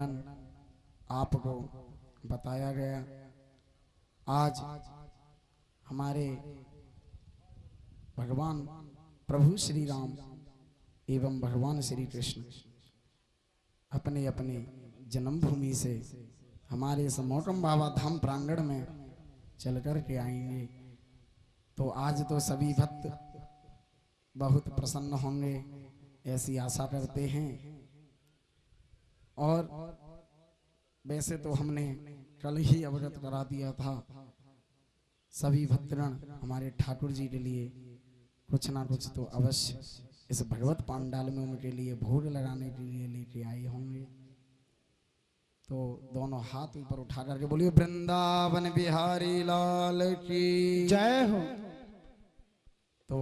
आपको बताया गया। आज हमारे भगवान प्रभु श्री राम एवं भगवान श्री कृष्ण अपने अपने जन्मभूमि से हमारे इस मोटम बाबा धाम प्रांगण में चल कर के आएंगे। तो आज तो सभी भक्त बहुत प्रसन्न होंगे ऐसी आशा करते हैं। और वैसे तो हमने कल ही अवगत करा दिया था, सभी भक्तगण हमारे ठाकुर जी के लिए कुछ ना कुछ तो अवश्य इस भगवत पांडाल में उनके लिए भोग लगाने के लिए लेके आए होंगे। तो दोनों हाथ ऊपर उठा करके बोलिए वृंदावन बिहारी लाल की जय हो। तो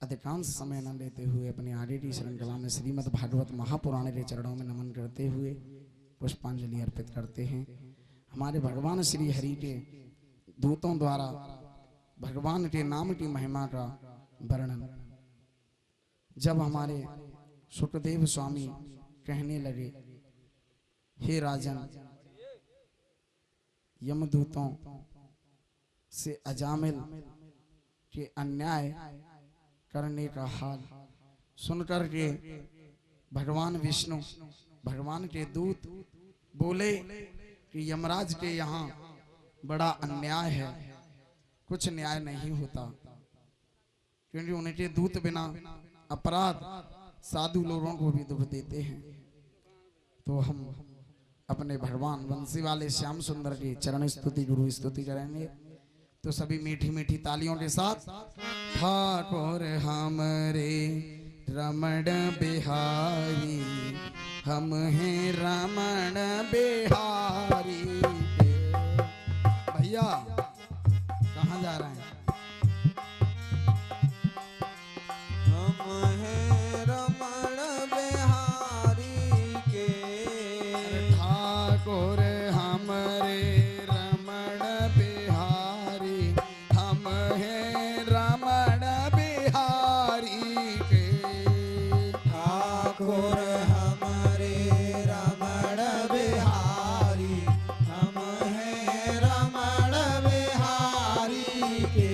अधिकांश समय न लेते हुए अपने आगे की श्रृंखला में श्रीमद् भागवत महापुराण के चरणों में नमन करते हुए पुष्पांजलि अर्पित करते हैं। हमारे भगवान श्री हरि के दूतों द्वारा भगवान के नाम की महिमा का वर्णन जब हमारे सुखदेव स्वामी कहने लगे, हे राजन, यमदूतों से अजामिल के अन्याय करने का हाल सुनकर के भगवान विष्णु भगवान के दूत बोले कि यमराज के यहाँ बड़ा अन्याय है, कुछ न्याय नहीं होता, क्योंकि उनके दूत बिना अपराध साधु लोगों को भी दुख देते हैं। तो हम अपने भगवान बंसी वाले श्याम सुंदर की चरण स्तुति गुरु स्तुति करेंगे। तो सभी मीठी मीठी तालियों के साथ ठाकुर हमरे रमण बिहारी, हम हैं रमण बिहारी। भैया कहाँ जा रहे हैं? हम हैं रमण बिहारी के ठाकुर हमरे रमण बिहारी, हम हैं रमण बिहारी के। ठाकुर हमारे रमण बिहारी, हम हैं रमण बिहारी के।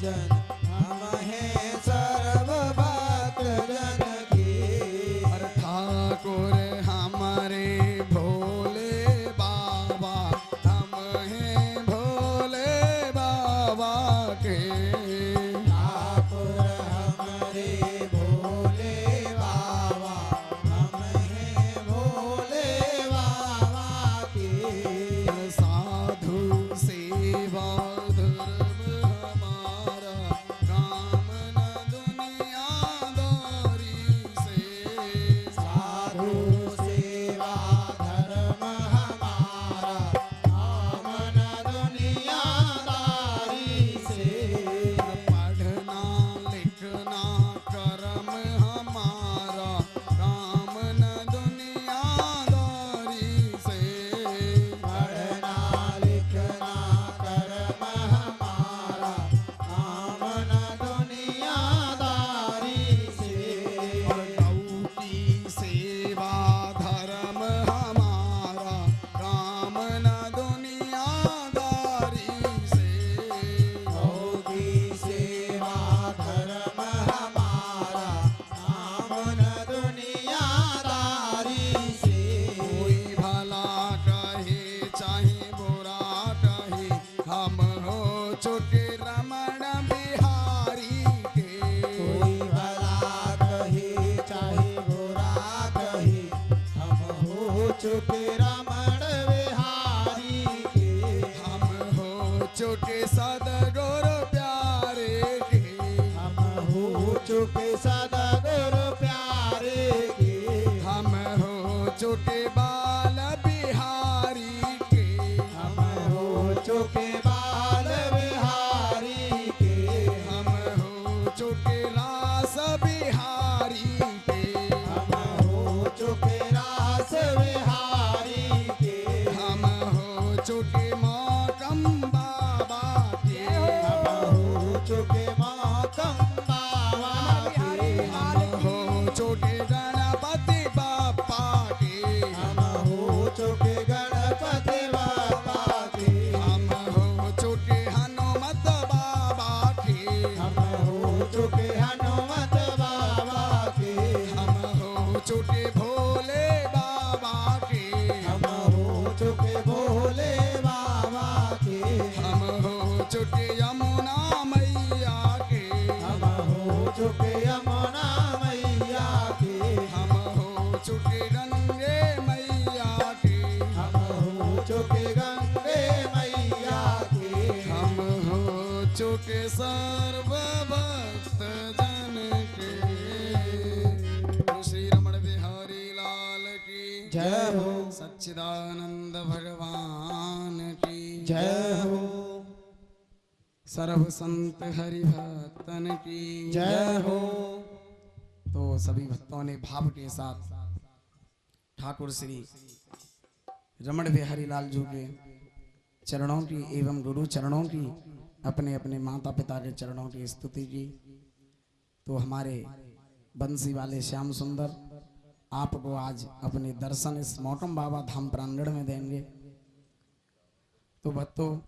जन हम हैं सर्व भक्त जन के। और ठाकुर हमारे भोले बाबा, हम हैं भोले बाबा के। ठाकुर हमारे भोले बाबा, हम हैं भोले बाबा के। साधु सेवा धर्म हमारा, काम न दुनियादारी से। साधु सेवा धर्म हमारा, काम न दुनियादारी से। पढ़ना लिखना कर्म हमारा, काम न दुनियादारी से। पढ़ना लिखना कर्म हमारा, काम न दुनियादारी से। गौ की सेवा धर्म हमारा, काम न दुनियादारी से। गौ की सेवा धर्म हमारा, काम न दुनियादारी से। कोई भला कहे चाहे बुरा कहे, हम हो चुके रमण बिहारी के। कोई भला कहे चाहे बुरा कहे, हम हो चुके रमण बिहारी के। हम हो चुके सदगुरु प्यारे के। हम हो चुके सदगुरु प्यारे के। हम हो चुके बाल बिहारी के। हम हो चुके बाल बिहारी के। हम हो चुके रास बिहारी के। हम हो चुके रास बिहारी के। हम हो चुके मौकम बाबा के। हम हो चुके मौकम बाबा के। हम हो चुके गणपति बापा के। हम हो चुके गणपति बाबा के। हम हो चुके हनुमत बाबा के। हम हो चुके हनुमत बाबा के। हम हो चुके भोले बाबा के। हम हो चुके भोले बाबा के। हम हो चुके यमुना मैया के। हम हो चुके यमुना मैया के। हम हो चुके गंगे मैया के। हम हो चुके गंगे मैया के। हम हो चुके सर्व भक्त जन के। श्री रमण बिहारी लाल की जय हो। सच्चिदानंद भगवान की जय हो। सर्व संत हरि भक्तन की जय हो। तो सभी भक्तों ने भाव के साथ ठाकुर श्री रमण बिहारी लाल जी के चरणों की एवं गुरु चरणों की, अपने अपने माता पिता के चरणों की स्तुति की। तो हमारे बंसी वाले श्याम सुंदर आपको आज अपने दर्शन इस मौटम बाबा धाम प्रांगण में देंगे। तो भक्तों,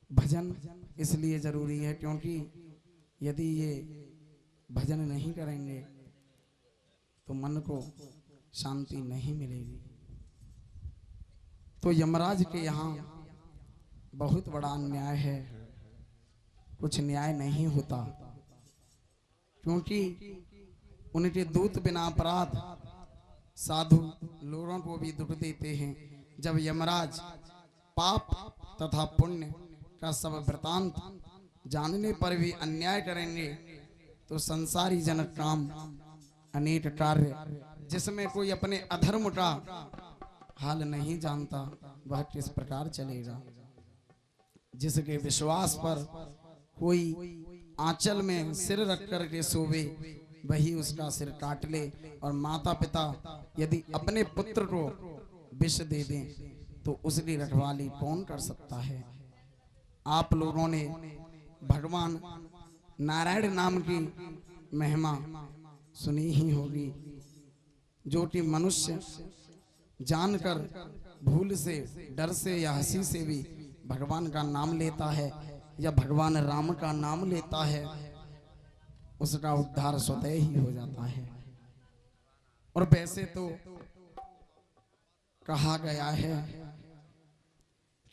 भजन इसलिए जरूरी है क्योंकि यदि ये भजन नहीं करेंगे तो मन को शांति नहीं मिलेगी। तो यमराज के यहाँ बहुत बड़ा अन्याय है, कुछ न्याय नहीं होता, क्योंकि उनके दूत बिना अपराध साधु लोगों को भी दुख देते हैं। जब यमराज पाप तथा पुण्य का सब वृतांत जानने पर भी अन्याय करेंगे तो संसारी जनक काम अनेक कार्य जिसमें कोई अपने अधर्म का हाल नहीं जानता वह किस प्रकार चलेगा। जिसके विश्वास पर कोई आंचल में सिर रख कर के सोवे वही उसका सिर काट ले, और माता पिता यदि अपने पुत्र को विष दे दें तो उसकी रखवाली कौन कर सकता है। आप लोगों ने भगवान नारायण नाम की महिमा सुनी ही होगी, जो कि मनुष्य जानकर भूल से, डर से या हंसी से भी भगवान का नाम लेता है या भगवान राम का नाम लेता है उसका उद्धार स्वतः ही हो जाता है। और वैसे तो कहा गया है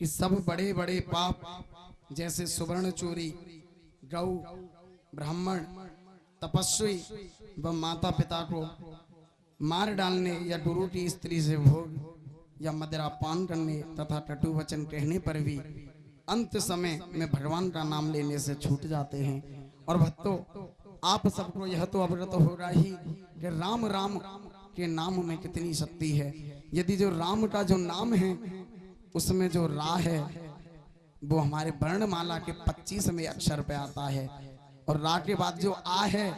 कि सब बड़े बड़े पाप जैसे सुवर्ण चोरी, गौ, ब्राह्मण, तपस्वी व माता पिता को मार डालने या दुरूटी स्त्री से भोग या मदिरा पान करने तथा कटु वचन कहने पर भी अंत समय में भगवान का नाम लेने से छूट जाते हैं। और भक्तों, आप सबको यह तो अवगत होगा ही कि राम राम के नाम में कितनी शक्ति है। यदि जो राम का जो नाम है उसमें जो रा है वो हमारे वर्णमाला के 25वें अक्षर पे आता है, और रा के बाद जो आ है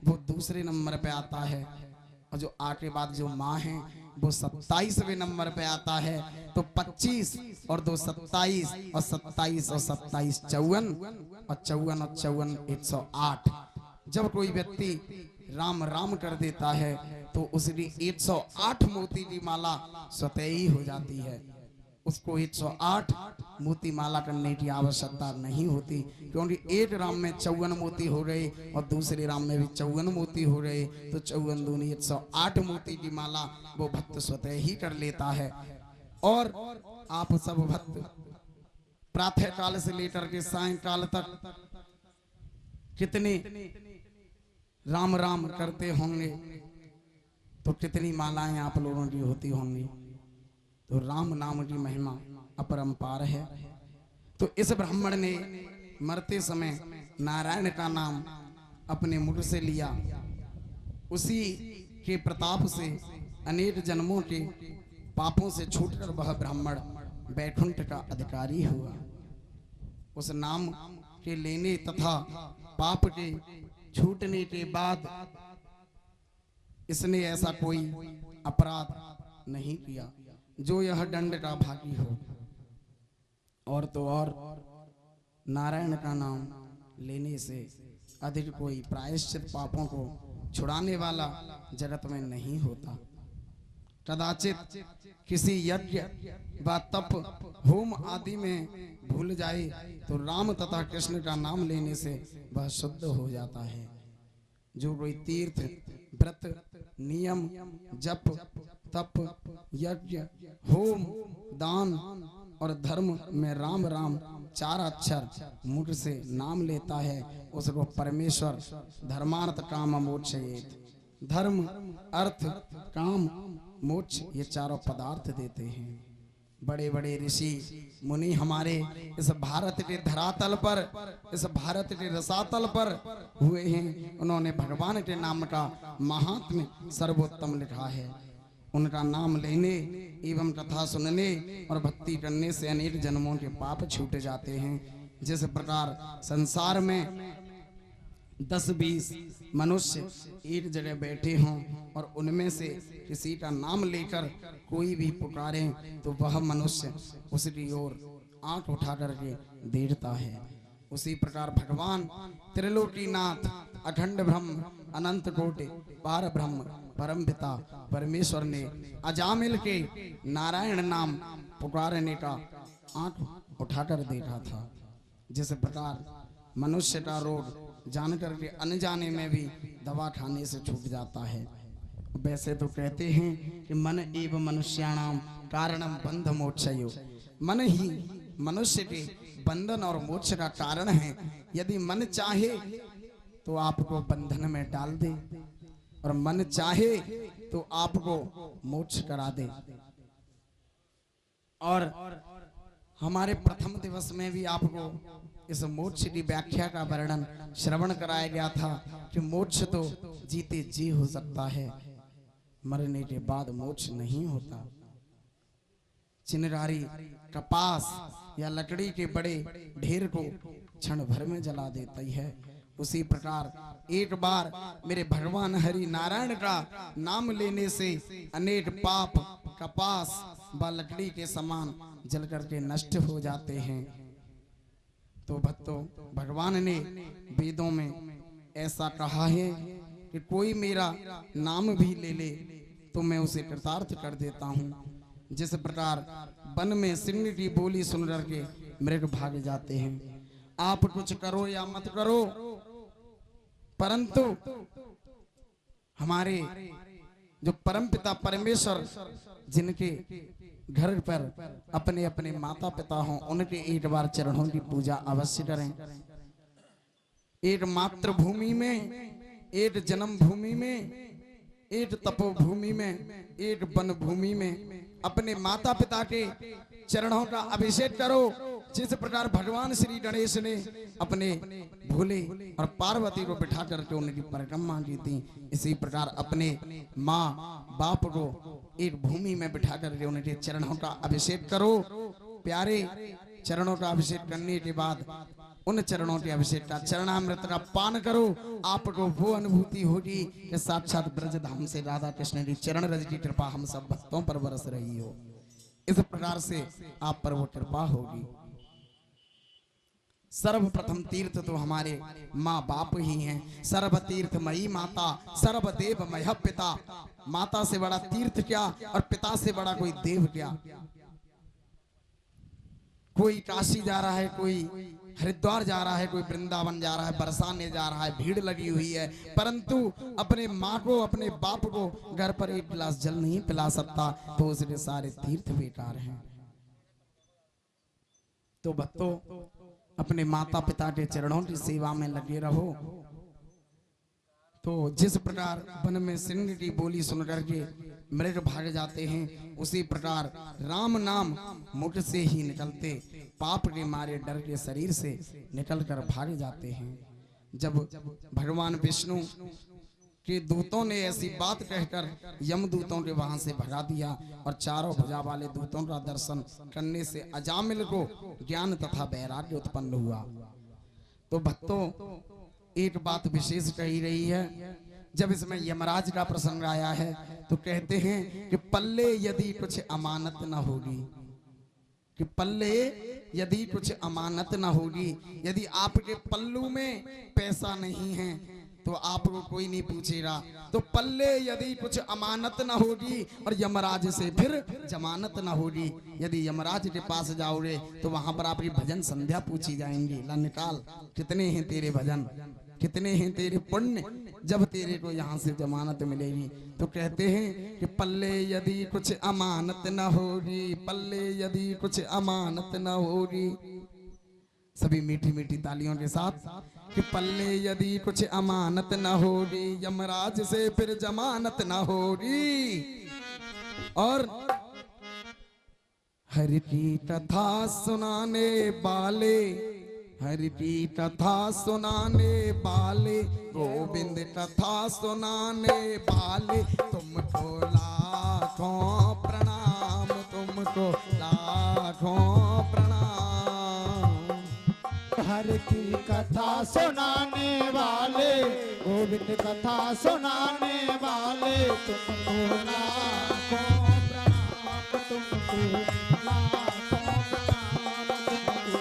वो दूसरे नंबर पे आता है, और जो आ के बाद जो माँ है वो 27वें नंबर पे आता है। तो 25 और 2 27 और 27 और 27 54 और 54 और 54 108। जब कोई व्यक्ति राम राम कर देता है तो उसकी 108 मोती की माला स्वतः ही हो जाती है। उसको 108 मोती माला करने की आवश्यकता नहीं होती, क्योंकि एक राम में 54 मोती हो गए और दूसरे राम में भी 54 मोती हो गए, तो 54 दूनी 108 मोती की माला वो भक्त स्वतः ही कर लेता है। और आप सब भक्त प्रातः काल से लेकर के सायंकाल तक कितने राम राम करते होंगे, तो कितनी मालाएं आप लोगों की होती होंगी। तो राम नाम की महिमा अपरंपार है। तो इस ब्राह्मण ने मरते समय नारायण का नाम अपने मुख से लिया, उसी के प्रताप से अनेक जन्मों के पापों से छूटकर वह ब्राह्मण बैकुंठ का अधिकारी हुआ। उस नाम के लेने तथा पाप के छूटने के बाद इसने ऐसा कोई अपराध नहीं किया जो यह दंड का भागी हो। और तो और नारायण का नाम लेने से अधिक कोई प्रायश्चित पापों को छुड़ाने वाला जगत में नहीं होता। कदाचित किसी यज्ञ व तप होम आदि में भूल जाए तो राम तथा कृष्ण का नाम लेने से वह शुद्ध हो जाता है। जो कोई तीर्थ, व्रत, नियम, जप, तप, यज्ञ, होम, दान और धर्म में राम राम 4 अक्षर मुख से नाम लेता है, उसको परमेश्वर धर्मार्थ काम मोक्ष, धर्म, अर्थ, काम, मोक्ष ये चारों पदार्थ देते हैं। बड़े बड़े ऋषि मुनि हमारे इस भारत के धरातल पर, इस भारत के रसातल पर हुए हैं। उन्होंने भगवान के नाम का महात्म्य सर्वोत्तम लिखा है। उनका नाम लेने एवं कथा सुनने और भक्ति करने से अनेक जन्मों के पाप छूट जाते हैं। जिस प्रकार संसार में 10-20 मनुष्य एक जगह बैठे हों और उनमें से किसी का नाम लेकर कोई भी पुकारे तो वह मनुष्य उसकी ओर आंख उठा करके देखता है, उसी प्रकार भगवान त्रिलोकीनाथ अखंड ब्रह्म अनंत कोटि पार ब्रह्म परम पिता परमेश्वर ने अजामिल के नारायण नाम पुकारने का आंख उठाकर देखा था। जिस प्रकार मनुष्य का रोग जान करके अनजाने में भी दवा खाने से छूट जाता है, वैसे तो कहते हैं कि मन एव मनुष्याणाम कारणम बंध मोक्षयो, मन ही मनुष्य के बंधन और मोक्ष का कारण है। यदि मन चाहे तो आपको बंधन में डाल दे और मन चाहे तो आपको मोक्ष करा दे। और हमारे प्रथम दिवस में भी आपको इस मोक्ष की व्याख्या का वर्णन श्रवण कराया गया था कि मोक्ष तो जीते जी हो सकता है, मरने के बाद मोक्ष नहीं होता। चिनगारी कपास या लकड़ी के बड़े ढेर को क्षण भर में जला देती है, उसी प्रकार एक बार मेरे भगवान हरि नारायण का नाम लेने से अनेक पाप कपास व लकड़ी के समान जल करके नष्ट हो जाते हैं। तो भक्तों, भगवान ने वेदों में ऐसा कहा है कि कोई मेरा नाम भी ले ले तो मैं उसे कृतार्थ कर देता हूँ। जिस प्रकार वन में सिंह की बोली सुन करके मृग भाग जाते हैं, आप कुछ करो या मत करो, परंतु हमारे जो परमपिता परमेश्वर जिनके घर पर अपने अपने माता पिता हों, उनके एक बार चरणों की पूजा अवश्य करें। एक मातृभूमि में, एक जन्म भूमि में, एक तपोभूमि में, एक वन भूमि में अपने माता पिता के चरणों का अभिषेक करो। जिस प्रकार भगवान श्री गणेश ने अपने भोले और पार्वती को बिठा करके उनकी परिक्रमा की थी, इसी प्रकार अपने माँ बाप को एक भूमि में बिठा करके उनके चरणों का अभिषेक करो। प्यारे चरणों का अभिषेक करने के बाद उन चरणों के अभिषेक का चरणामृत का पान करो। आपको वो अनुभूति होगी कि साक्षात ब्रजधाम से राधा कृष्ण की चरण रज की कृपा हम सब भक्तों पर बरस रही हो। इस प्रकार से आप पर वो कृपा होगी। सर्वप्रथम तीर्थ तो हमारे माँ बाप ही हैं। सर्व तीर्थ मई माता, सर्वदेव मय पिता। माता से बड़ा तीर्थ क्या और पिता से बड़ा कोई देव क्या। कोई काशी जा रहा है, कोई हरिद्वार जा रहा है, कोई वृंदावन जा रहा है, बरसाने जा रहा है, भीड़ लगी हुई है, परंतु अपने माँ को, अपने बाप को घर पर एक गिलास जल नहीं पिला सकता, तो उसके सारे तीर्थ बेकार हैं। तो भक्तों, अपने माता पिता के चरणों की सेवा में लगे रहो। तो जिस प्रकार वन में सिंह की बोली सुनकर के मृग भाग जाते हैं, उसी प्रकार राम नाम मुख से ही निकलते पाप के मारे डर के शरीर से निकलकर भाग जाते हैं। जब भगवान विष्णु के दूतों ने ऐसी बात कहकर यमदूतों के वहां से भगा दिया और चारों भुजा वाले दूतों का दर्शन करने से अजामिल को ज्ञान तथा वैराग्य उत्पन्न हुआ। तो भक्तों, एक बात विशेष कही रही है। जब इसमें यमराज का प्रसंग आया है तो कहते हैं कि पल्ले यदि कुछ अमानत न होगी, कि पल्ले यदि कुछ अमानत न होगी, यदि आपके पल्लू में पैसा नहीं है तो आपको कोई नहीं पूछेगा। तो पल्ले यदि कुछ अमानत न होगी और यमराज से फिर जमानत न होगी। यदि यमराज के पास जाओगे तो वहां पर आपकी भजन संध्या पूछी जाएंगी। ला निकाल, कितने हैं तेरे भजन, कितने हैं तेरे पुण्य, जब तेरे को यहाँ से जमानत मिलेगी। तो कहते हैं कि पल्ले यदि कुछ अमानत न होगी, पल्ले यदि कुछ अमानत न होगी। सभी मीठी मीठी तालियों के साथ कि पल्ले यदि कुछ अमानत न होगी, यमराज से फिर जमानत न होगी। और हरि की कथा सुनाने वाले, हरि की कथा सुनाने वाले, गोविंद कथा सुनाने वाले, तुमको लाखों प्रणाम, तुमको लाखों प्रणाम। हरि की कथा सुनाने वाले, गोविंद कथा सुनाने वाले, तुमको लाखों प्रणाम, तुमको लाखों प्रणाम, तुमको।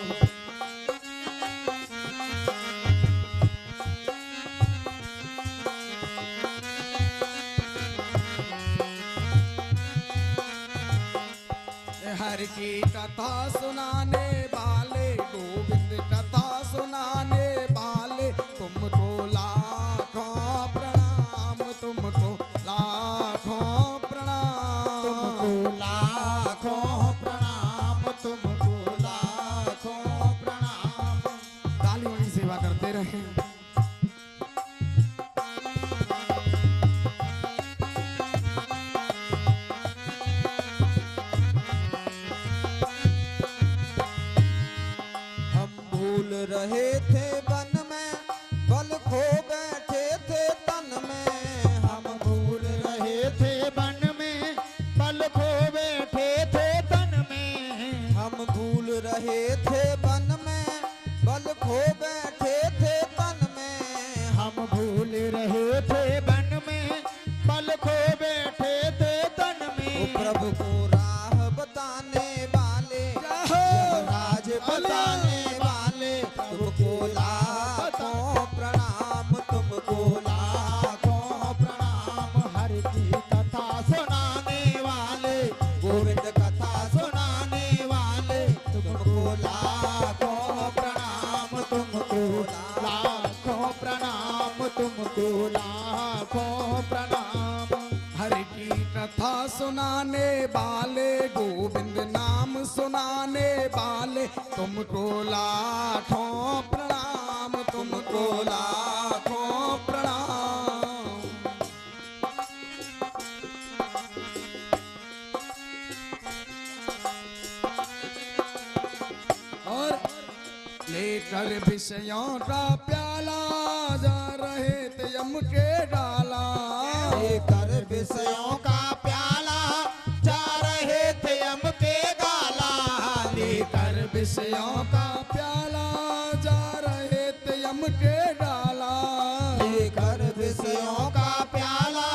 हरि की कथा सुनाने वाले, गोविंद कथा सुनाने वाले, तुमको लाखों प्रणाम, तुमको लाखों प्रणाम, तुमको लाखों प्रणाम, तुमको लाखों प्रणाम। तालियों की सेवा करते रहें। रहे थे वन में, बल खो बैठे थे तन में। हम भूल रहे थे वन में, बल खो बैठे थे तन में। हम भूल रहे थे वन में, बल खो बैठे थे तन में। हम भूल रहे थे वन में, बल खो बैठे थे तन में। प्रभु को राह बताने वाले, राज बताने तुमको लाखों प्रणाम, तुमको लाखों प्रणाम। हरि की कथा सुनाने वाले, गोविंद कथा सुनाने वाले, तुमको लाखों प्रणाम, लाखों प्रणाम तुमको, लाखों प्रणाम। हरि की कथा सुनाने वाले, गोविंद नाम सुनाने वाले, तुमको लाखों प्रणाम, तुमको लाखों प्रणाम। और लेकर विषयों का प्याला जा रहे थे यम के डाला, लेकर विषयों का प्याला जा रहे थे यम के गाला, लेकर विषयों का प्याला जा रहे थे यम के डाला, लेकर विषयों का प्याला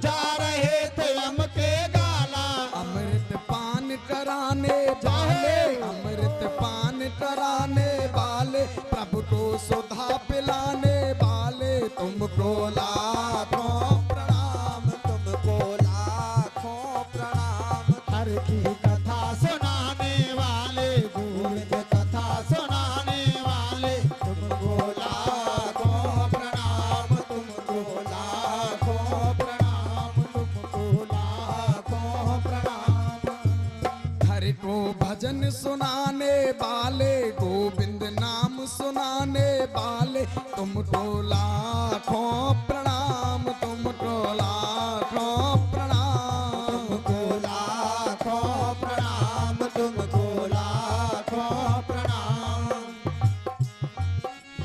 जा रहे थे यम के गाला। अमृत पान कराने वाले, अमृत पान कराने वाले, प्रभु को सुधा पिलाने वाले, तुमको लाखों प्रणाम, तुमको लाखों प्रणाम। हर की कथा सुनाने वाले, गोविंद कथा सुनाने वाले, तुमको लाखों प्रणाम, तुमको लाखों प्रणाम, तुमको लाखों प्रणाम। हरि को भजन सुनाने वाले, गोविंद नाम सुनाने वाले, तुमको लाखों प्रणाम, तुमको लाखों प्रणाम, तुमको लाखों प्रणाम, तुमको लाखों प्रणाम।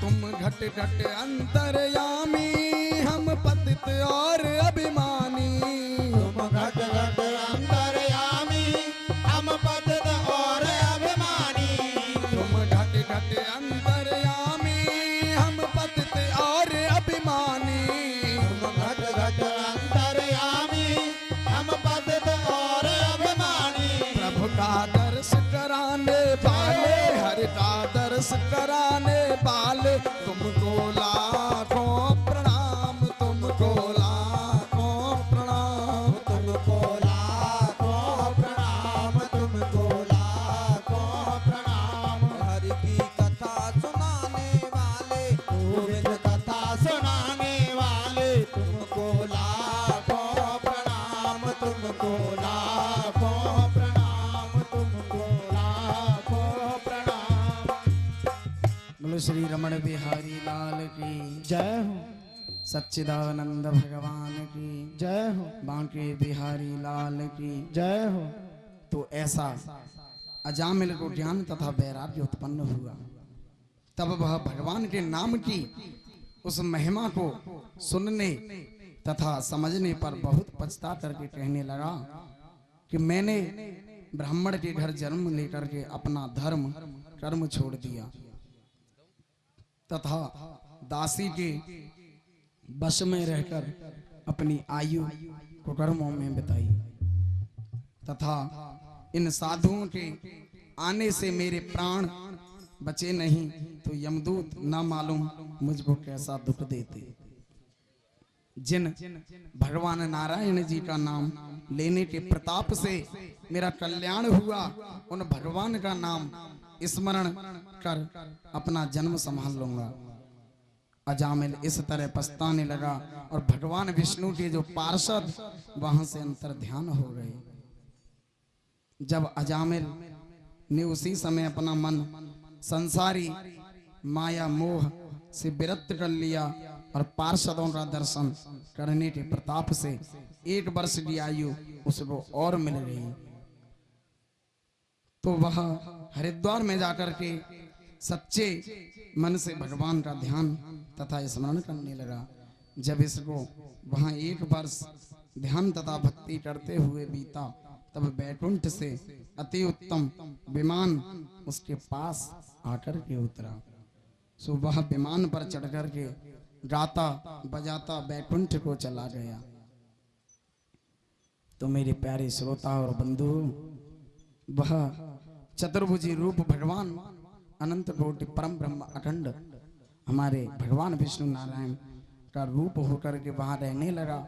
तुम घट घट अंतर्यामी, हम पतित और अभिमानी, तुम घट घट अंतर्यामी, हम पतित और अभिमानी। तुम घट घट अंतर्यामी, हम पतित और अभिमानी, तुम घट घट अंतर्यामी, हम पतित और अभिमानी। प्रभु का दर्श कराने वाले, हरि का दर्श कराने वाले, तुमको लाखों प्रणाम, तुमको लाखों प्रणाम, तुमको लाखों प्रणाम, तुमको लाखों प्रणाम। हरि की कथा सुनाने वाले, गोविंद कथा सुनाने वाले, तुमको लाखों प्रणाम, तुमको लाखों प्रणाम, तुमको लाखों प्रणाम। बोलो श्री रमण बिहारी लाल की जय हो, सच्चिदानंद भगवान की जय हो, बांके बिहारी लाल की। जय हो। तो ऐसा अजामिल को ज्ञान तथा वैराग्य उत्पन्न हुआ। तब वह भगवान के नाम की उस महिमा को सुनने तथा समझने पर बहुत पछता करके कहने लगा कि मैंने ब्राह्मण के घर जन्म लेकर के अपना धर्म कर्म छोड़ दिया तथा दासी के बस में रहकर अपनी आयु कुकर्मों में बिताई तथा इन साधुओं के आने से मेरे प्राण बचे नहीं तो यमदूत न मालूम मुझको कैसा दुख देते। जिन भगवान नारायण जी का नाम लेने के प्रताप से मेरा कल्याण हुआ, उन भगवान का नाम स्मरण कर अपना जन्म संभाल लूंगा। अजामिल इस तरह पछताने लगा और भगवान विष्णु के जो पार्षद वहां से अंतर ध्यान हो गए। जब अजामिल ने उसी समय अपना मन संसारी माया मोह से विरक्त कर लिया और पार्षदों का दर्शन करने के प्रताप से 1 वर्ष की आयु उसको और मिल गई, तो वह हरिद्वार में जाकर के सच्चे मन से भगवान का ध्यान तथा स्मरण करने लगा। जब इसको वहां 1 वर्ष ध्यान तथा भक्ति करते हुए बीता, तब बैकुंठ से अति उत्तम विमान उसके पास आकर के उतरा। सो वह विमान पर चढ़ कर के गाता बजाता बैकुंठ को चला गया। तो मेरे प्यारे श्रोता और बंधु, वह चतुर्भुजी रूप भगवान अनंत कोटि परम ब्रह्म अखंड हमारे भगवान विष्णु नारायण का रूप होकर के वहां रहने लगा।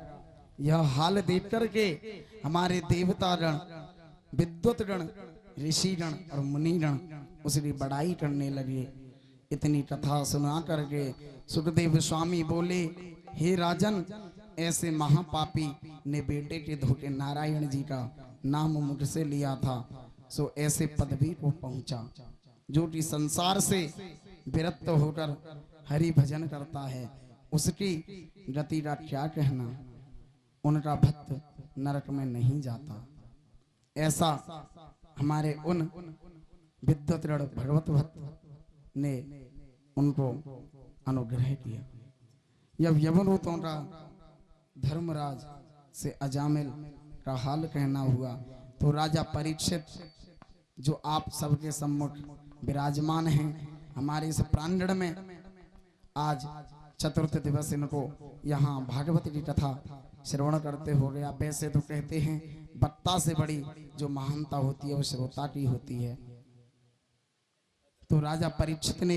यह हाल देख करके हमारे देवता गण, विद्वत गण, ऋषि गण और मुनि गण उसकी बड़ाई करने लगे इतनी कथा सुना करके सुखदेव स्वामी बोले, हे राजन, ऐसे महापापी ने बेटे के धोखे नारायण जी का नाम मुझसे लिया था, सो ऐसे पदवी को पहुंचा जो कि संसार से विरक्त होकर हरि भजन करता है, उसकी गति का क्या कहना। उनका भक्त नरक में नहीं जाता। ऐसा हमारे उन विद्वत भगवत भक्त ने उनको अनुग्रह किया। जब यवनों का धर्मराज से अजामिल का हाल कहना हुआ तो राजा परीक्षित, जो आप सबके सम्मुख विराजमान हैं हमारे इस प्रांगण में, आज चतुर्थ दिवस इनको यहाँ भागवत की कथा श्रवण करते हो गया। वैसे तो कहते हैं वक्ता से बड़ी जो महानता होती है वो श्रोता की होती है। तो राजा परीक्षित ने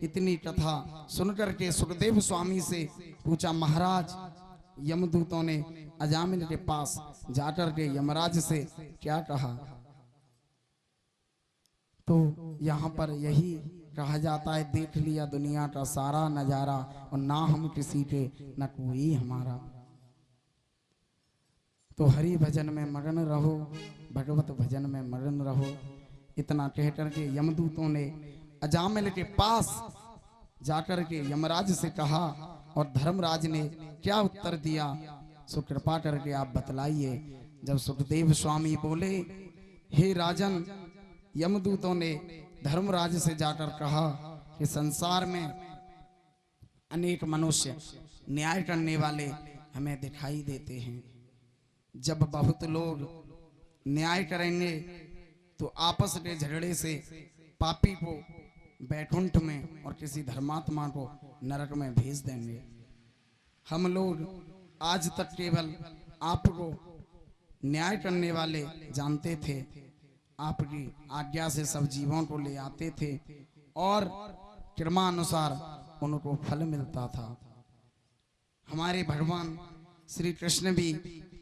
इतनी कथा सुनकर के सुखदेव स्वामी से पूछा, महाराज, यमदूतों ने अजामिल के पास जाकर के यमराज से क्या कहा। तो यहाँ पर यही कहा जाता है, देख लिया दुनिया का सारा नजारा और ना हम किसी के न कोई हमारा। तो हरि भजन में मगन रहो, भगवत भजन में मगन रहो। इतना कहकर के यमदूतों ने अजामिल के पास जाकर के यमराज से कहा और धर्मराज ने क्या उत्तर दिया, सो कृपा करके आप बतलाइए। जब सुखदेव स्वामी बोले, हे राजन, यमदूतों ने धर्मराज से जाकर कहा कि संसार में अनेक मनुष्य न्याय करने वाले हमें दिखाई देते हैं। जब बहुत लोग न्याय करेंगे तो आपस के झगड़े से पापी को बैकुंठ में और किसी धर्मात्मा को नरक में भेज देंगे। हम लोग आज तक केवल आपको न्याय करने वाले जानते थे, आपकी आज्ञा से सब जीवों को ले आते थे और क्रमानुसार उनको फल मिलता था। हमारे भगवान श्री कृष्ण भी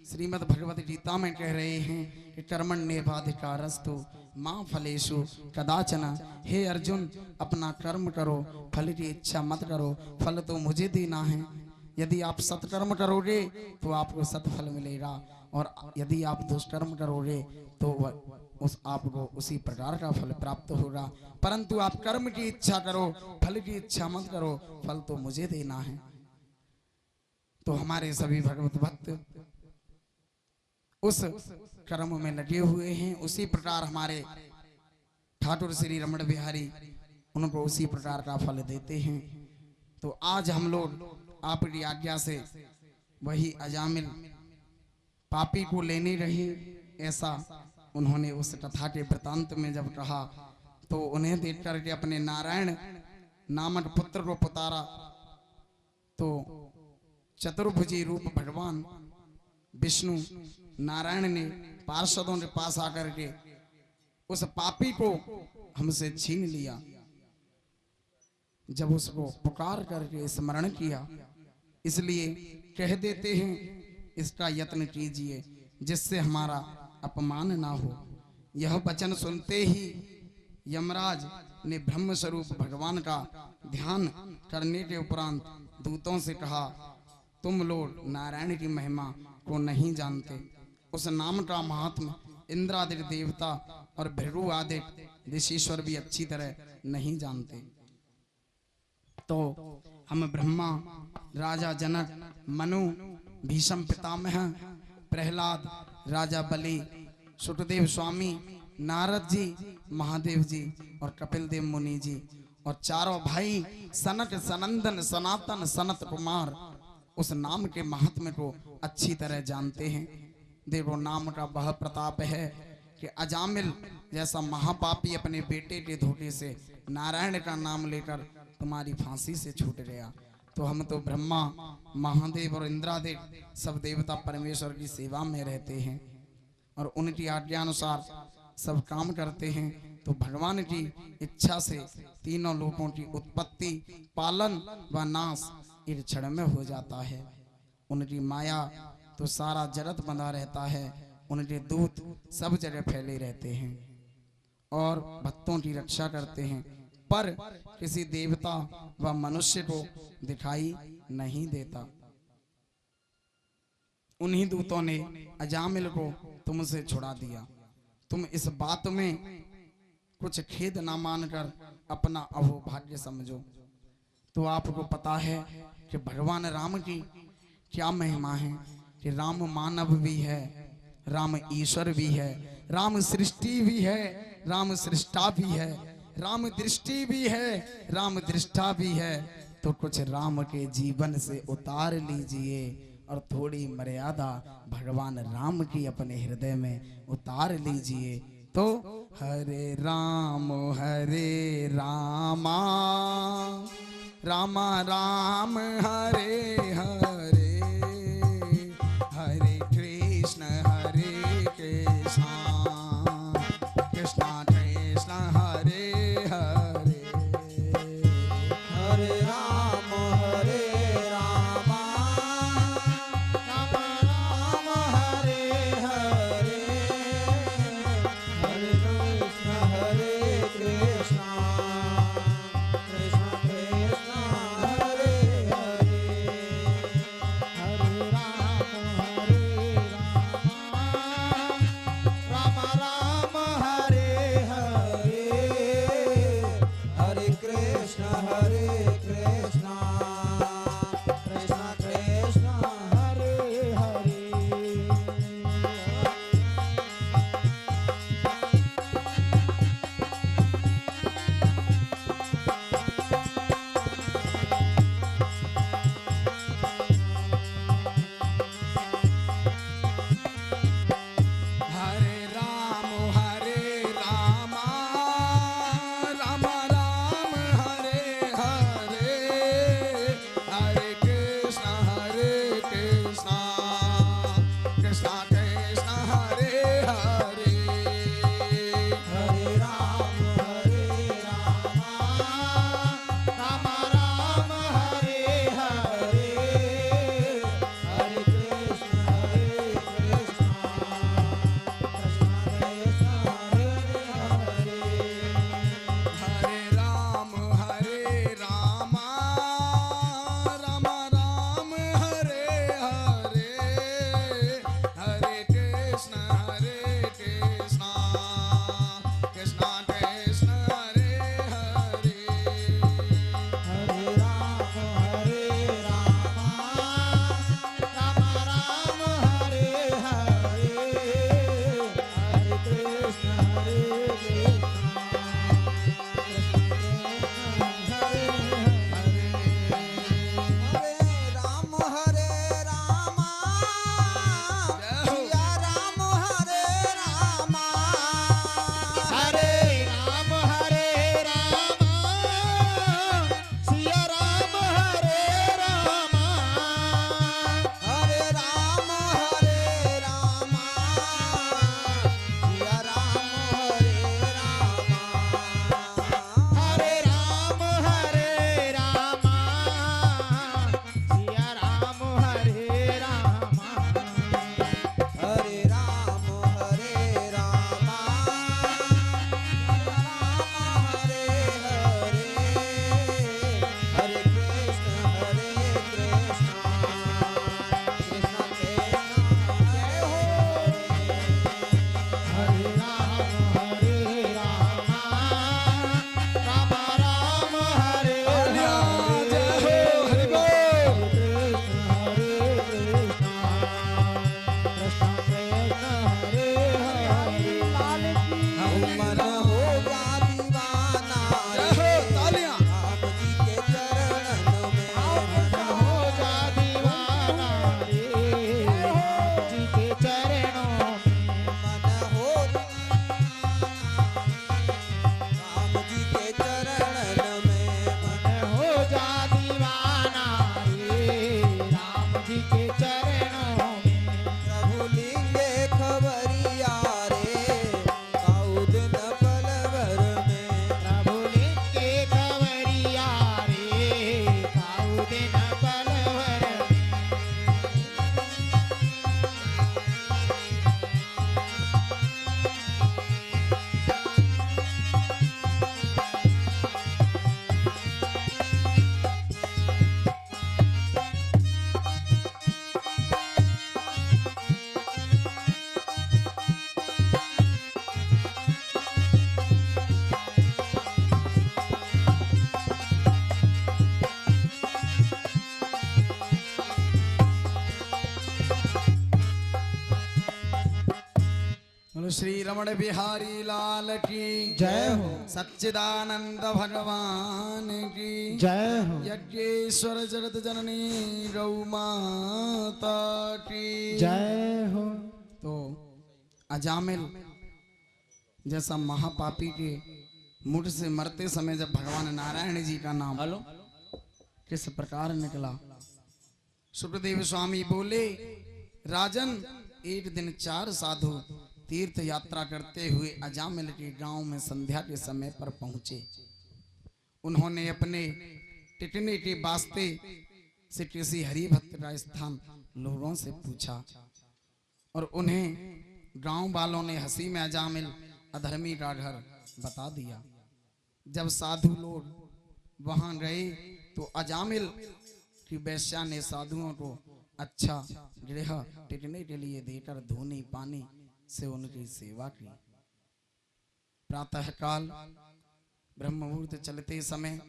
श्रीमद् भगवत गीता में कह रहे हैं कि कर्मण्येवाधिकारस्तु मां फलेषु कदाचन। हे अर्जुन, अपना कर्म करो, फल की इच्छा मत करो, फल तो मुझे देना है। यदि आप सत्कर्म करोगे तो आपको सत्फल मिलेगा और यदि आप दुष्कर्म करोगे तो आपको उसी प्रकार का फल प्राप्त होगा। परंतु आप कर्म की इच्छा करो, फल की इच्छा मत करो, फल तो मुझे देना है। तो हमारे सभी भगवत भक्त उस कर्म में लगे हुए हैं। उसी प्रकार हमारे ठाकुर श्री रमण बिहारी उनको उसी प्रकार का फल देते हैं। तो आज हम लोग आपकी आज्ञा से वही अजामिल पापी को लेने रहे, ऐसा उन्होंने उस कथा के वृतांत में जब कहा तो उन्हें देख करके अपने नारायण नामक पुत्र को पुकारा। तो चतुर्भुजी रूप भगवान विष्णु नारायण ने पार्षदों के पास आकर के उस पापी को हमसे छीन लिया। जब उसको पुकार करके स्मरण किया, इसलिए कह देते हैं इसका यत्न कीजिए जिससे हमारा अपमान ना हो। यह वचन सुनते ही यमराज ने ब्रह्म स्वरूप भगवान का ध्यान करने के उपरांत दूतों से कहा, तुम लोग नारायण की महिमा को नहीं जानते। उस नाम का महात्मा इंद्रादि देवता और भृगु आदि ऋषीश्वर भी अच्छी तरह नहीं जानते। तो हम ब्रह्मा, राजा जनक, मनु, भीष्म पितामह, प्रहलाद, राजा बलि, सुखदेव स्वामी, नारद जी, महादेव जी और कपिल देव मुनि जी और चारों भाई सनक, सनंदन, सनातन, सनत कुमार उस नाम के महात्म्य को अच्छी तरह जानते हैं। देखो, नाम का वह प्रताप है कि अजामिल जैसा महापापी अपने बेटे के धोखे से नारायण का नाम लेकर तुम्हारी फांसी से छूट गया। तो हम तो ब्रह्मा, महादेव और इंद्रादेव सब देवता परमेश्वर की सेवा में रहते हैं और उनकी आज्ञा अनुसार सब काम करते हैं। तो भगवान की इच्छा से तीनों लोकों की उत्पत्ति, पालन व नाश एक क्षण में हो जाता है। उनकी माया तो सारा जगत बंधा रहता है, उनके दूत सब जगह फैले रहते हैं और भक्तों की रक्षा करते हैं। पर किसी देवता व मनुष्य को दिखाई नहीं देता। उन्हीं दूतों ने अजामिल को तुमसे छुड़ा दिया। तुम इस बात में कुछ खेद ना मानकर अपना अहोभाग्य समझो। तो आपको पता है कि भगवान राम की क्या महिमा है कि राम मानव भी है, राम ईश्वर भी है, राम सृष्टि भी है, राम सृष्टा भी है, राम दृष्टि भी है, राम दृष्टा भी है। तो कुछ राम के जीवन से उतार लीजिए और थोड़ी मर्यादा भगवान राम की अपने हृदय में उतार लीजिए। तो हरे रामा रामा राम हरे हरे, हरे कृष्ण कृष्ण कृष्ण कृष्ण हरे हरे, हरे राम राम राम हरे हरे, हरे कृष्ण कृष्ण कृष्ण कृष्ण हरे हरे। बोलो श्री रमण बिहारी लाल की जय हो। सच्चिदानंद भगवान की जय हो। यज्ञेश्वर जगत जननी गौ माता की जय हो। तो अजामिल जैसा महापापी के मुठ से मरते समय जब भगवान नारायण जी का नाम किस प्रकार निकला, सुखदेव स्वामी बोले, राजन एक दिन 4 साधु तीर्थ यात्रा करते हुए अजामिल के गांव में संध्या के समय पर पहुंचे। उन्होंने अपने टिकने के वास्ते से किसी हरिभक्त का स्थान लोगों से पूछा और उन्हें गांव वालों ने हंसी में अजामिल अधर्मी का घर बता दिया। जब साधु लोग वहां गए तो अजामिल की वेश्या ने साधुओं को अच्छा गृह टिकने के लिए देकर धोनी पानी से उनकी सेवा की। प्रातः काल ब्रह्म मुहूर्त चलते समय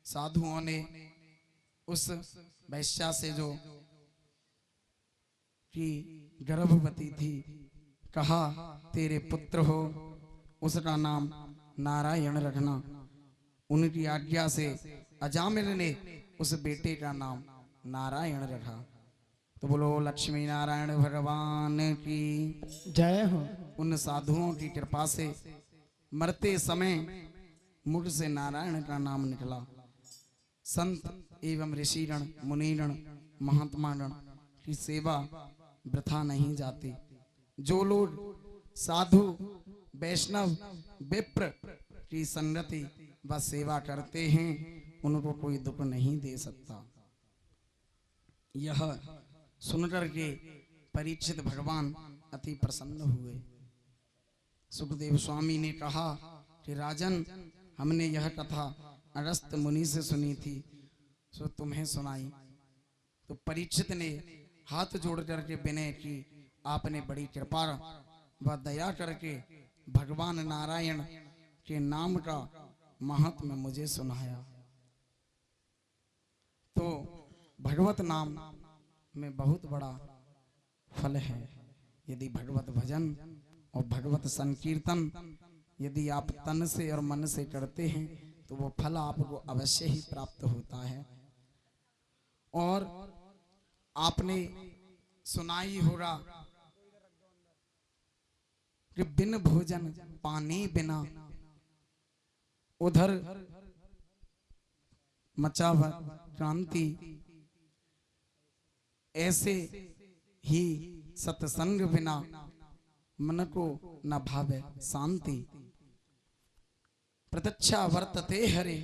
साधुओं ने उस वैश्या से जो कि गर्भवती थी कहा, तेरे पुत्र हो उसका नाम नारायण रखना। उनकी आज्ञा से अजामिल ने उस बेटे का नाम नारायण रखा। तो बोलो लक्ष्मी नारायण भगवान की जय हो। उन साधुओं की कृपा से मरते समय मुख से नारायण का नाम निकला। संत एवं ऋषिगण मुनिगण महात्मागण की सेवा वृथा नहीं जाती। जो लोग साधु वैष्णव विप्र की संगति व सेवा करते हैं उनको कोई दुख नहीं दे सकता। यह सुनकर के परीक्षित भगवान अति प्रसन्न हुए। सुखदेव स्वामी ने कहा कि राजन, हमने यह कथा अगस्त मुनि से सुनी थी, सो तुम्हें सुनाई। तो परीक्षित ने हाथ जोड़ करके विनय की, आपने बड़ी कृपा व दया करके भगवान नारायण के नाम का महात्म्य मुझे सुनाया। तो भगवत नाम में बहुत बड़ा फल है। यदि भगवत भजन और भगवत संकीर्तन यदि आप तन से और मन से करते हैं तो वो फल आपको अवश्य ही प्राप्त होता है। और आपने सुना ही होगा कि बिन भोजन पानी बिना उधर मचा क्रांति, ऐसे ही सत्संग बिना मन को न भावे शांति। प्रत्यक्षा वर्तते हरे,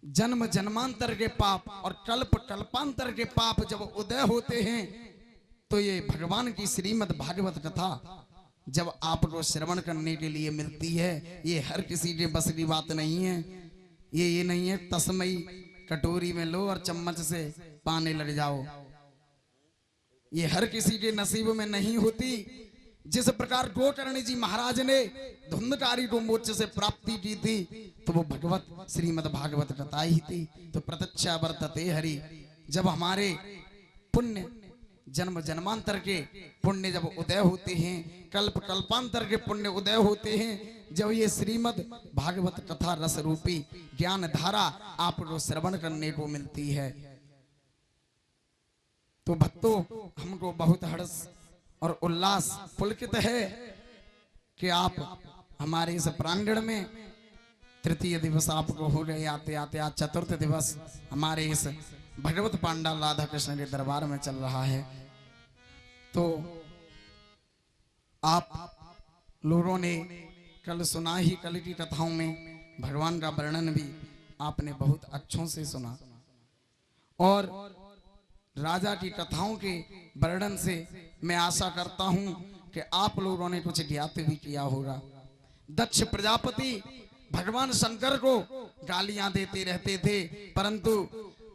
जन्म जन्मांतर के पाप और कल्प कल्पांतर के पाप जब उदय होते हैं तो ये भगवान की श्रीमद् भागवत कथा जब आपको श्रवण करने के लिए मिलती है, ये हर किसी के बस की बात नहीं है। ये नहीं है तस्मई कटोरी में लो और चम्मच से पाने लग जाओ, ये हर किसी के नसीब में नहीं होती। जिस प्रकार गोकर्ण जी महाराज ने धुंधकारी को मोक्ष से प्राप्ति की थी तो वो भगवत श्रीमद् भागवत कथा ही थी। तो प्रत्यक्षा वर्तते हरि, जब हमारे पुण्य जन्म जन्मांतर के पुण्य जब उदय होते हैं, कल्प कल्पांतर के पुण्य उदय होते हैं, जब ये श्रीमद् भागवत कथा रस रूपी ज्ञान धारा आपको श्रवण करने को मिलती है तो भक्तों हमको बहुत हर्ष और उल्लास पुलकित है कि आप हमारे इस प्रांगण में तृतीय दिवस आपको हो गए आते आते। आज चतुर्थ दिवस हमारे इस भगवत पांडा राधा कृष्ण के दरबार में चल रहा है। तो आप लोगों ने कल सुना ही, कल की कथाओं में भगवान का वर्णन भी आपने बहुत अच्छों से सुना और राजा की कथाओं के वर्णन से मैं आशा करता हूं कि आप लोगों ने कुछ ज्ञात भी किया होगा। दक्ष प्रजापति भगवान शंकर को गालियां देते रहते थे, परंतु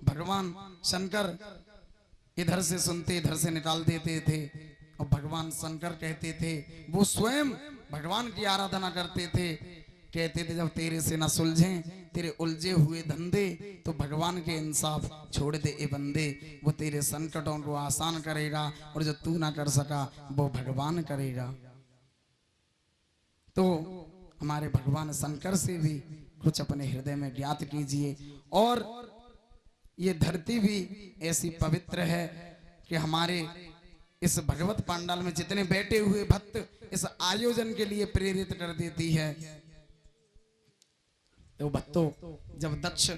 भगवान शंकर इधर से सुनते इधर से निकाल देते थे और भगवान शंकर कहते थे, वो स्वयं भगवान की आराधना करते थे कहते थे जब तेरे से न सुलझे तेरे उलझे हुए धंधे तो भगवान के इंसाफ छोड़ दे ए बंदे, वो तेरे संकटों को आसान करेगा और जो तू ना कर सका वो भगवान करेगा। तो हमारे भगवान शंकर से भी कुछ अपने हृदय में ज्ञात कीजिए। और ये धरती भी ऐसी पवित्र है कि हमारे इस भगवत पांडाल में जितने बैठे हुए भक्त इस आयोजन के लिए प्रेरित कर देती है। तो भक्तों, जब दक्ष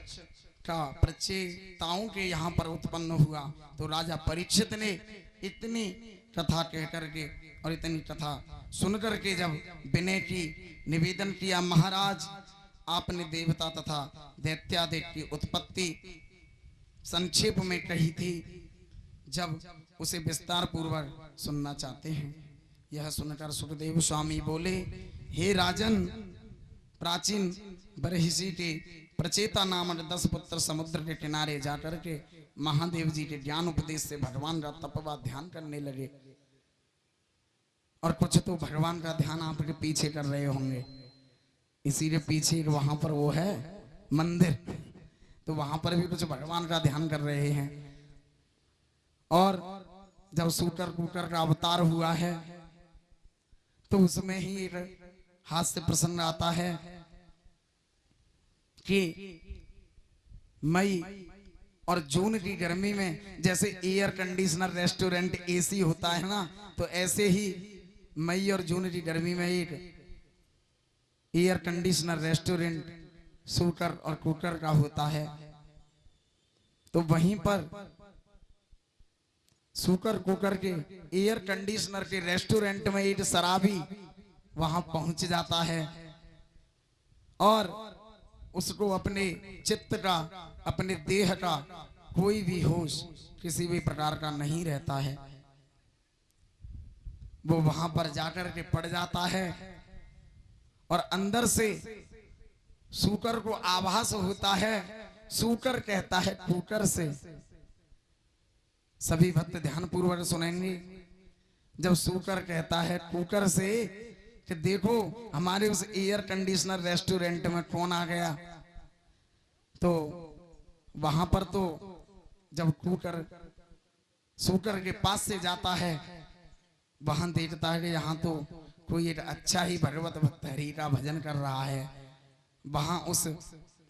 का प्रचेताओं के यहाँ पर उत्पन्न हुआ तो राजा परीक्षित ने इतनी कथा कह करके और इतनी कथा सुन करके जब विनय की निवेदन किया, महाराज आपने देवता तथा दैत्यादि की उत्पत्ति संक्षेप में कही थी, जब उसे विस्तार पूर्वक सुनना चाहते हैं। यह सुनकर सुखदेव स्वामी बोले, हे राजन, प्राचीन बरहिसी के प्रचेता नामक 10 पुत्र समुद्र के किनारे जाकर के महादेव जी के ज्ञान उपदेश से भगवान का तपवा ध्यान करने लगे। और कुछ तो भगवान का ध्यान आपके पीछे कर रहे होंगे, इसी के पीछे वहां पर वो है मंदिर, तो वहां पर भी कुछ भगवान का ध्यान कर रहे हैं। और जब सूकर कुकर का अवतार हुआ है तो उसमें ही एक हास्य प्रसंग आता है कि मई और जून की गर्मी में जैसे एयर कंडीशनर रेस्टोरेंट एसी होता है ना, तो ऐसे ही मई और जून की गर्मी में एक एयर कंडीशनर रेस्टोरेंट सूकर और कुकर का होता है। तो वहीं पर सूकर कुकर के एयर कंडीशनर के रेस्टोरेंट में एक शराबी वहां पहुंच जाता है और उसको अपने चित्त का, अपने देह का कोई भी होश किसी भी प्रकार का नहीं रहता है। वो वहां पर जाकर के पड़ जाता है और अंदर से सूकर को आभास होता है, सूकर कहता है कुकर से। सभी भक्त ध्यान पूर्वक सुनेंगे। जब सूकर कहता है कुकर से कि देखो हमारे उस एयर कंडीशनर रेस्टोरेंट में कौन आ गया, तो वहां पर तो जब कुकर सूकर के पास से जाता है वहां देखता है कि यहाँ तो कोई एक अच्छा ही भगवत भक्त हरि का भजन कर रहा है। वहां उस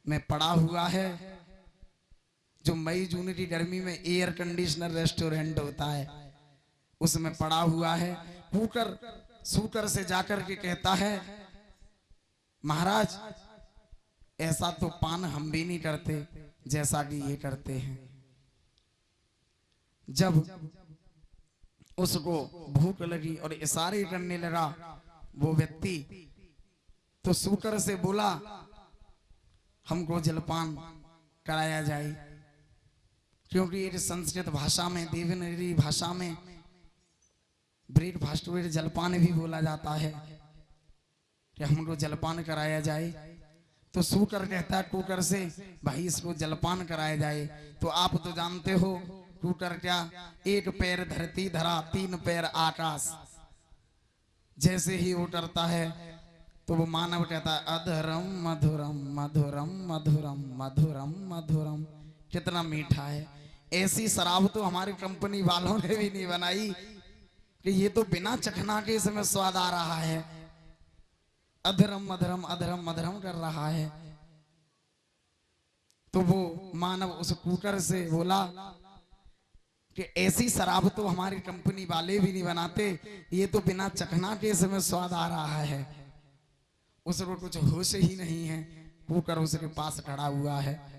में पड़ा हुआ है जो मई जून की गर्मी में एयर कंडीशनर रेस्टोरेंट होता है, उसमें पड़ा हुआ है। कुकर सूकर से जाकर के कहता है, महाराज ऐसा तो पान हम भी नहीं करते जैसा कि ये करते हैं। जब उसको भूख लगी और इशारे करने लगा वो व्यक्ति, तो सूकर से बोला हमको जलपान कराया जाए, क्योंकि ये संस्कृत भाषा में, देवनागरी भाषा में ब्रेकफास्ट में जलपान भी बोला जाता है कि हमको जलपान कराया जाए। तो सूकर कहता है कुकर से, भाई इसको जलपान कराया जाए। तो आप तो जानते हो कुकर क्या, एक पैर धरती धरा, 3 पैर आकाश। जैसे ही वो करता है तो वो मानव कहता है अधरम मधुरम मधुरम मधुरम मधुरम मधुरम, कितना मीठा है। ऐसी शराब तो हमारी कंपनी वालों ने भी नहीं बनाई कि ये तो बिना चखना के इसमें स्वाद आ रहा है। अधरम मधुरम अधरम मधुरम कर रहा है। तो वो मानव उस कुकर से बोला कि ऐसी शराब तो हमारी कंपनी वाले भी नहीं बनाते, ये तो बिना चखना के इसमें स्वाद आ रहा है। उसको कुछ होश ही नहीं है। कुकर उसके पास खड़ा हुआ है।